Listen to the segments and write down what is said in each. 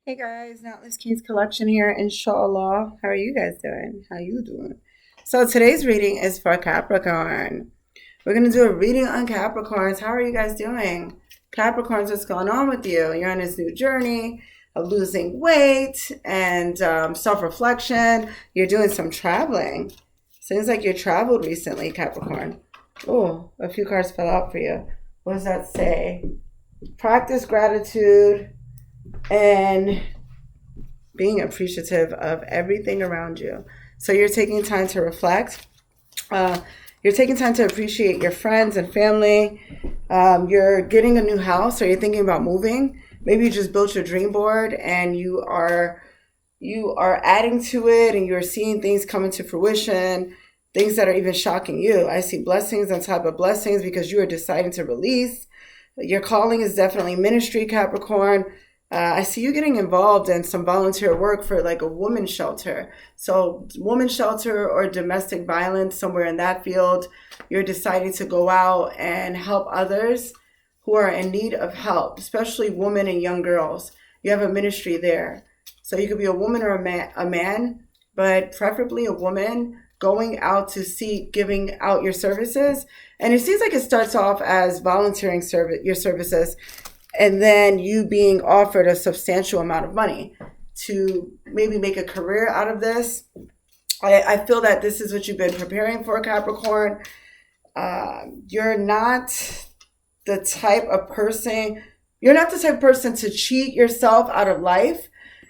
Hey guys, Nautilus Kings Collection here, inshallah. How are you guys doing? How you doing? So today's reading is for Capricorn. We're going to do a reading on Capricorns. How are you guys doing? Capricorns, what's going on with you? You're on this new journey of losing weight and self-reflection. You're doing some traveling. Seems like you traveled recently, Capricorn. Oh, a few cards fell out for you. What does that say? Practice gratitude and being appreciative of everything around you. So you're taking time to reflect. You're taking time to appreciate your friends and family. You're getting a new house, or you're thinking about moving. Maybe you just built your dream board and you are adding to it, and you're seeing things come into fruition, things that are even shocking you. I see blessings on top of blessings because you are deciding to release. Your calling is definitely ministry, Capricorn. I see you getting involved in some volunteer work for like a women's shelter. So women's shelter or domestic violence, somewhere in that field, you're deciding to go out and help others who are in need of help, especially women and young girls. You have a ministry there. So you could be a woman or a man, but preferably a woman going out to seek, giving out your services. And it seems like it starts off as volunteering your services, and then you being offered a substantial amount of money to maybe make a career out of this. I feel that this is what you've been preparing for, Capricorn. You're not the type of person to cheat yourself out of life,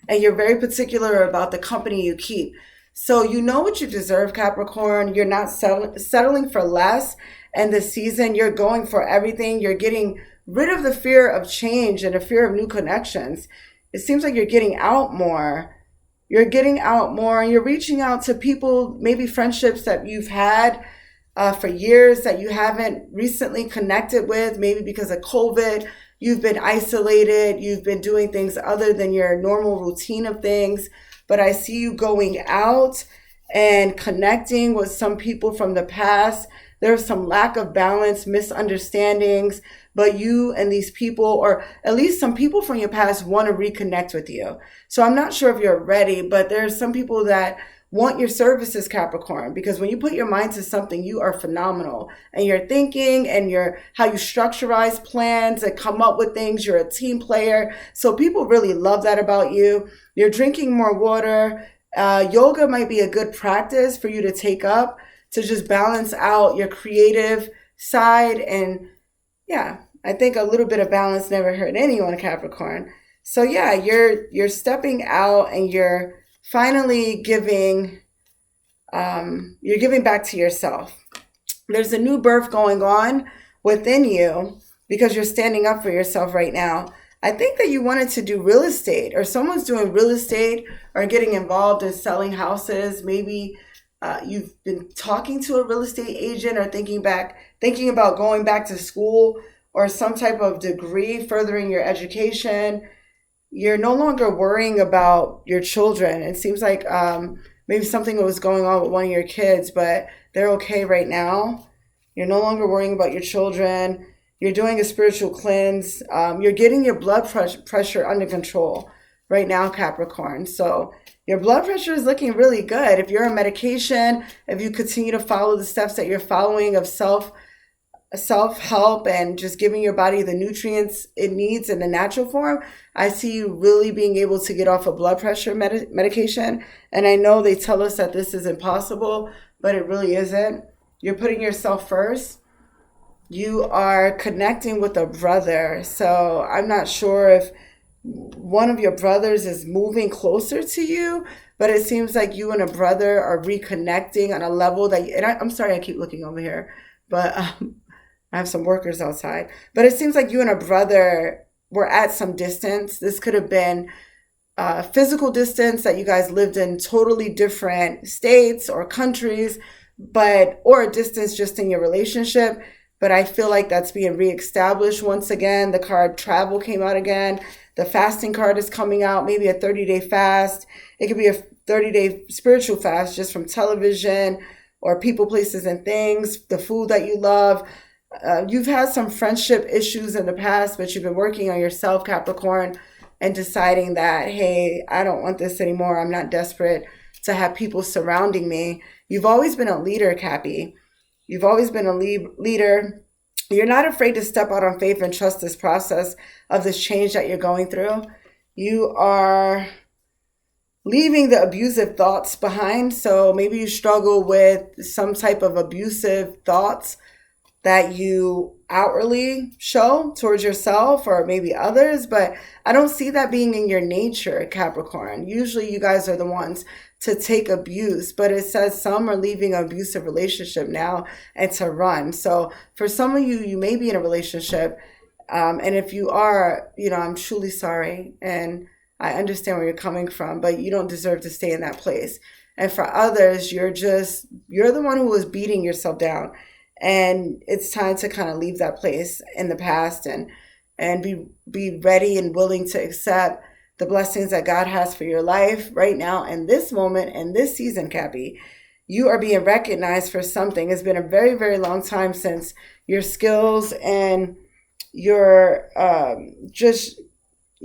and you're very particular about the company you keep. So you know what you deserve, Capricorn. You're not settling for less. And this season, you're going for everything. You're getting rid of the fear of change and the fear of new connections. It seems like you're getting out more. You're getting out more, and you're reaching out to people, maybe friendships that you've had for years that you haven't recently connected with, maybe because of COVID. You've been isolated. You've been doing things other than your normal routine of things. But I see you going out and connecting with some people from the past. There's some lack of balance, misunderstandings, but you and these people, or at least some people from your past, want to reconnect with you. So I'm not sure if you're ready, but there's some people that want your services, Capricorn, because when you put your mind to something, you are phenomenal. And your thinking and how you structurize plans and come up with things, you're a team player. So people really love that about you. You're drinking more water. Yoga might be a good practice for you to take up to just balance out your creative side. And yeah, I think a little bit of balance never hurt anyone, Capricorn. So yeah, you're stepping out and you're finally giving back to yourself. There's a new birth going on within you because you're standing up for yourself right now. I think that you wanted to do real estate, or someone's doing real estate or getting involved in selling houses. Maybe you've been talking to a real estate agent, or thinking about going back to school or some type of degree, furthering your education. You're no longer worrying about your children. It seems like maybe something was going on with one of your kids, but they're okay right now. You're no longer worrying about your children. You're doing a spiritual cleanse. You're getting your blood pressure under control right now, Capricorn. So your blood pressure is looking really good. If you're on medication, if you continue to follow the steps that you're following of self-help and just giving your body the nutrients it needs in the natural form, I see you really being able to get off of blood pressure medication. And I know they tell us that this is impossible, but it really isn't. You're putting yourself first. You are connecting with a brother. So I'm not sure if one of your brothers is moving closer to you, but it seems like you and a brother are reconnecting on a level that, I'm sorry, I keep looking over here, but I have some workers outside. But it seems like you and a brother were at some distance. This could have been physical distance, that you guys lived in totally different states or countries, or a distance just in your relationship. But I feel like that's being reestablished once again. The card travel came out again. The fasting card is coming out, maybe a 30-day fast. It could be a 30-day spiritual fast just from television or people, places, and things, the food that you love. You've had some friendship issues in the past, but you've been working on yourself, Capricorn. and deciding that, hey, I don't want this anymore. I'm not desperate to have people surrounding me. You've always been a leader, Cappy. You've always been a leader. You're not afraid to step out on faith and trust this process of this change that you're going through. You are leaving the abusive thoughts behind. So maybe you struggle with some type of abusive thoughts that you outwardly show towards yourself or maybe others, but I don't see that being in your nature, Capricorn. Usually you guys are the ones to take abuse, but it says some are leaving an abusive relationship now and to run. So for some of you, you may be in a relationship, and if you are, I'm truly sorry, and I understand where you're coming from, but you don't deserve to stay in that place. And for others, you're the one who was beating yourself down. And it's time to kind of leave that place in the past and be ready and willing to accept the blessings that God has for your life right now in this moment and this season, Cappy. You are being recognized for something. It's been a very, very long time since your skills and your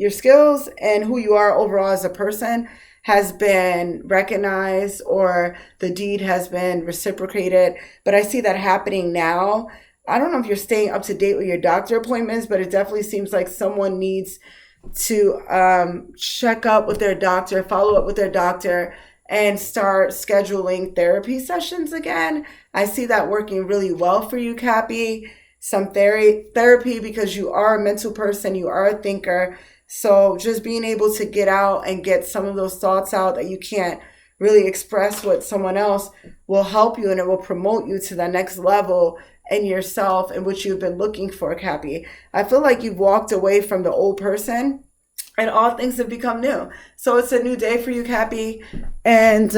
skills and who you are overall as a person has been recognized, or the deed has been reciprocated. But I see that happening now. I don't know if you're staying up to date with your doctor appointments, but it definitely seems like someone needs to check up with their doctor, follow up with their doctor, and start scheduling therapy sessions again. I see that working really well for you, Cappy. Some therapy, because you are a mental person, you are a thinker. So just being able to get out and get some of those thoughts out that you can't really express with someone else will help you, and it will promote you to the next level in yourself and what you've been looking for, Cappy. I feel like you've walked away from the old person and all things have become new. So it's a new day for you, Cappy. And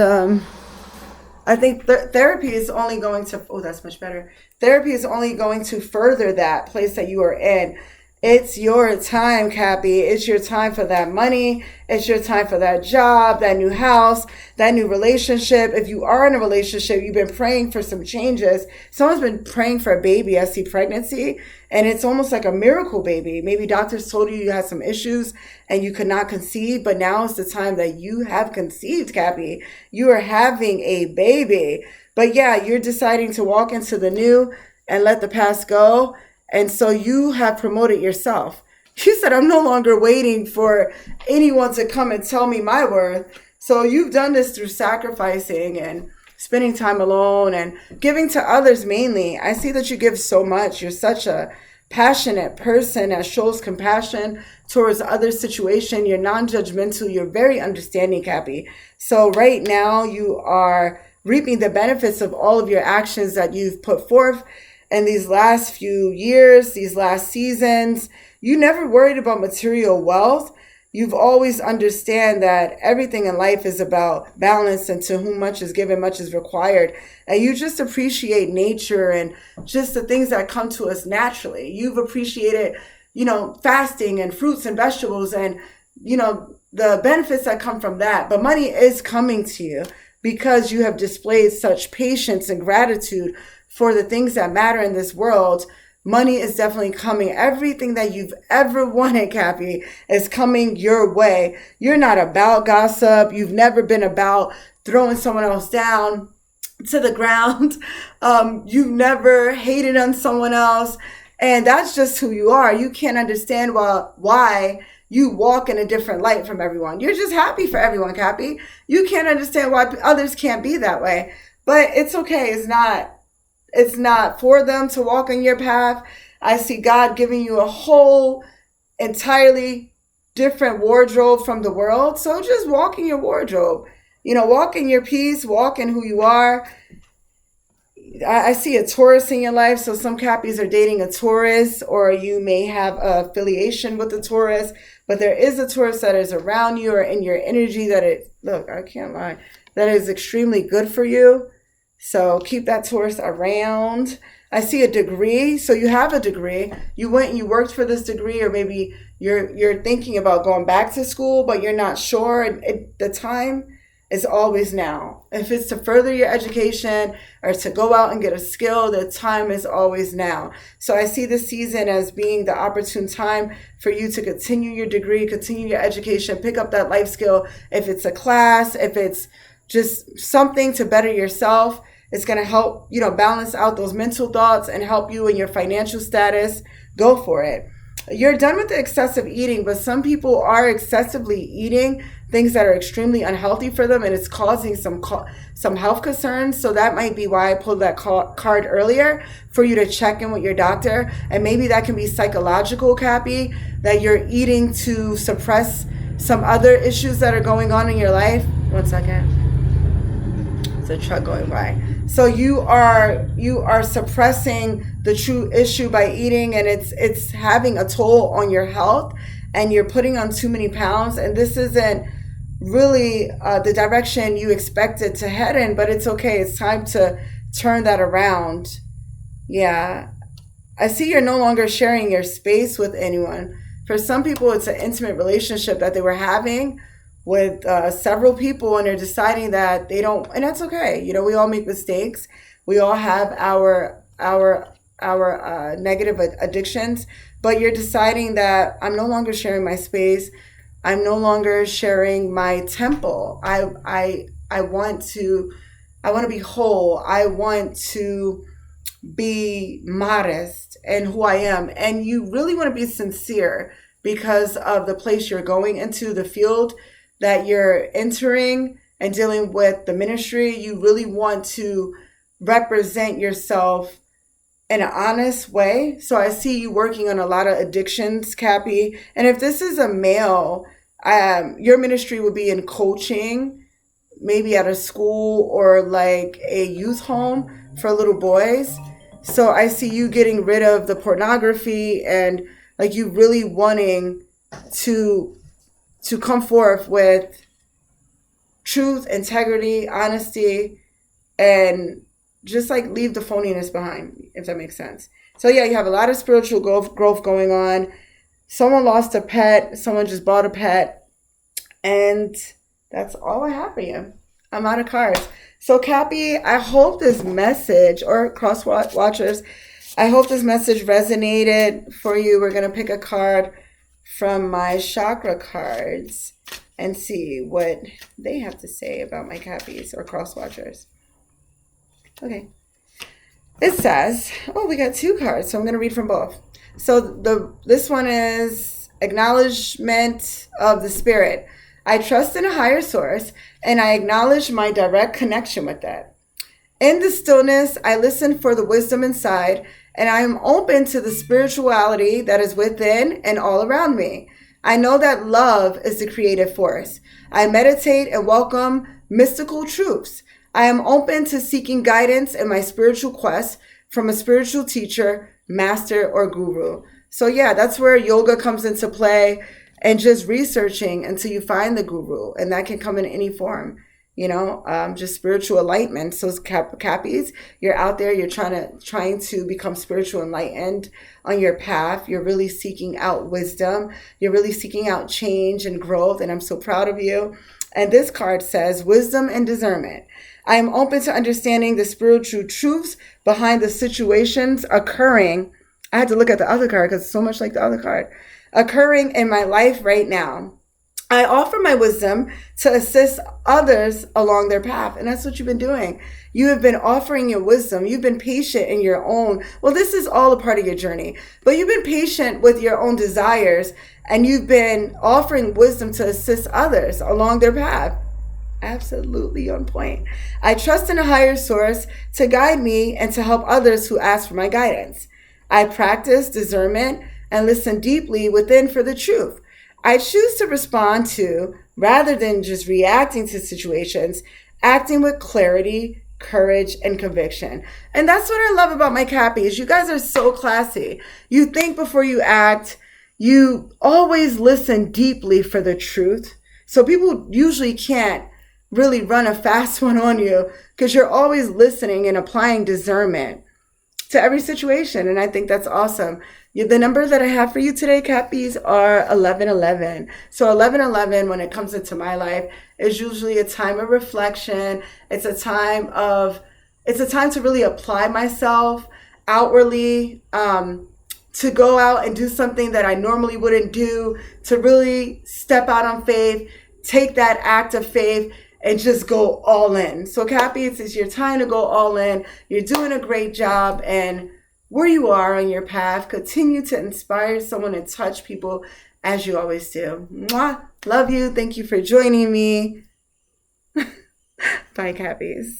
I think therapy is only going to, that's much better. Therapy is only going to further that place that you are in. It's your time, Cappy. It's your time for that money. It's your time for that job, that new house, that new relationship. If you are in a relationship, you've been praying for some changes. Someone's been praying for a baby. I see pregnancy, and it's almost like a miracle baby. Maybe doctors told you had some issues and you could not conceive, but now is the time that you have conceived, Cappy. You are having a baby. But yeah, you're deciding to walk into the new and let the past go. And so you have promoted yourself. You said, I'm no longer waiting for anyone to come and tell me my worth. So you've done this through sacrificing and spending time alone and giving to others mainly. I see that you give so much. You're such a passionate person that shows compassion towards other situation. You're non-judgmental. You're very understanding, Cappy. So right now you are reaping the benefits of all of your actions that you've put forth. And these last few years, these last seasons, you never worried about material wealth. You've always understand that everything in life is about balance, and to whom much is given, much is required. And you just appreciate nature and just the things that come to us naturally. You've appreciated, fasting and fruits and vegetables and, the benefits that come from that. But money is coming to you because you have displayed such patience and gratitude for the things that matter in this world. Money is definitely coming. Everything that you've ever wanted, Cappy, is coming your way. You're not about gossip. You've never been about throwing someone else down to the ground. You've never hated on someone else. And that's just who you are. You can't understand why you walk in a different light from everyone. You're just happy for everyone, Cappy. You can't understand why others can't be that way. But it's okay. It's not for them to walk on your path. I see God giving you a whole entirely different wardrobe from the world. So just walk in your wardrobe. Walk in your peace, walk in who you are. I see a Taurus in your life. So some Cappies are dating a Taurus, or you may have a affiliation with a Taurus. But there is a Taurus that is around you or in your energy I can't lie, that is extremely good for you. So keep that Taurus around. I see a degree. So you have a degree. You went and you worked for this degree, or maybe you're thinking about going back to school, but you're not sure at the time. it's always now. If it's to further your education or to go out and get a skill, the time is always now. So I see this season as being the opportune time for you to continue your degree, continue your education, pick up that life skill. If it's a class, if it's just something to better yourself, it's going to help, balance out those mental thoughts and help you in your financial status. Go for it. You're done with the excessive eating, but some people are excessively eating things that are extremely unhealthy for them, and it's causing some health concerns. So that might be why I pulled that card earlier, for you to check in with your doctor. And maybe that can be psychological, Cappy, that you're eating to suppress some other issues that are going on in your life. One second. It's a truck going by. So you are suppressing the true issue by eating, and it's having a toll on your health, and you're putting on too many pounds. And this isn't really the direction you expected to head in, but it's okay. It's time to turn that around. Yeah. I see you're no longer sharing your space with anyone. For some people, it's an intimate relationship that they were having with several people, and they're deciding that they don't, and that's okay. We all make mistakes. We all have our negative addictions, but you're deciding that I'm no longer sharing my space. I'm no longer sharing my temple. I want to be whole. I want to be modest in who I am. And you really want to be sincere because of the place you're going into, the field that you're entering and dealing with, the ministry. You really want to represent yourself in an honest way. So I see you working on a lot of addictions, Cappy. And if this is a male, your ministry would be in coaching, maybe at a school or like a youth home for little boys. So I see you getting rid of the pornography and like you really wanting to come forth with truth, integrity, honesty, and just like leave the phoniness behind, if that makes sense. So yeah, you have a lot of spiritual growth going on. Someone lost a pet. Someone just bought a pet. And that's all I have for you. I'm out of cards. So Cappy, I hope this message, or cross watchers, I hope this message resonated for you. We're going to pick a card from my chakra cards and see what they have to say about my Cappies or cross watchers. Okay. It says, we got two cards, so I'm going to read from both. So this one is acknowledgement of the spirit. I trust in a higher source, and I acknowledge my direct connection with that. In the stillness, I listen for the wisdom inside, and I am open to the spirituality that is within and all around me. I know that love is the creative force. I meditate and welcome mystical truths. I am open to seeking guidance in my spiritual quest from a spiritual teacher, master, or guru. So yeah, that's where yoga comes into play, and just researching until you find the guru. And that can come in any form, just spiritual enlightenment. So Cappies, you're out there, you're trying to become spiritual enlightened on your path. You're really seeking out wisdom. You're really seeking out change and growth. And I'm so proud of you. And this card says wisdom and discernment. I am open to understanding the spiritual truths behind the situations occurring. I had to look at the other card because it's so much like the other card. Occurring in my life right now. I offer my wisdom to assist others along their path. And that's what you've been doing. You have been offering your wisdom. You've been patient in your own. Well, this is all a part of your journey. But you've been patient with your own desires. And you've been offering wisdom to assist others along their path. Absolutely on point. I trust in a higher source to guide me and to help others who ask for my guidance. I practice discernment and listen deeply within for the truth. I choose to respond to, rather than just reacting to situations, acting with clarity, courage, and conviction. And that's what I love about my Cappies. You guys are so classy. You think before you act. You always listen deeply for the truth. So people usually can't really run a fast one on you because you're always listening and applying discernment to every situation. And I think that's awesome. The number that I have for you today, Cappies, are 1111. So 1111, when it comes into my life, is usually a time of reflection. It's a time to really apply myself outwardly, to go out and do something that I normally wouldn't do, to really step out on faith, take that act of faith, and just go all in. So Cappies, it's your time to go all in. You're doing a great job, and where you are on your path, continue to inspire someone and touch people as you always do. Mwah! Love you. Thank you for joining me. Bye, Cappies.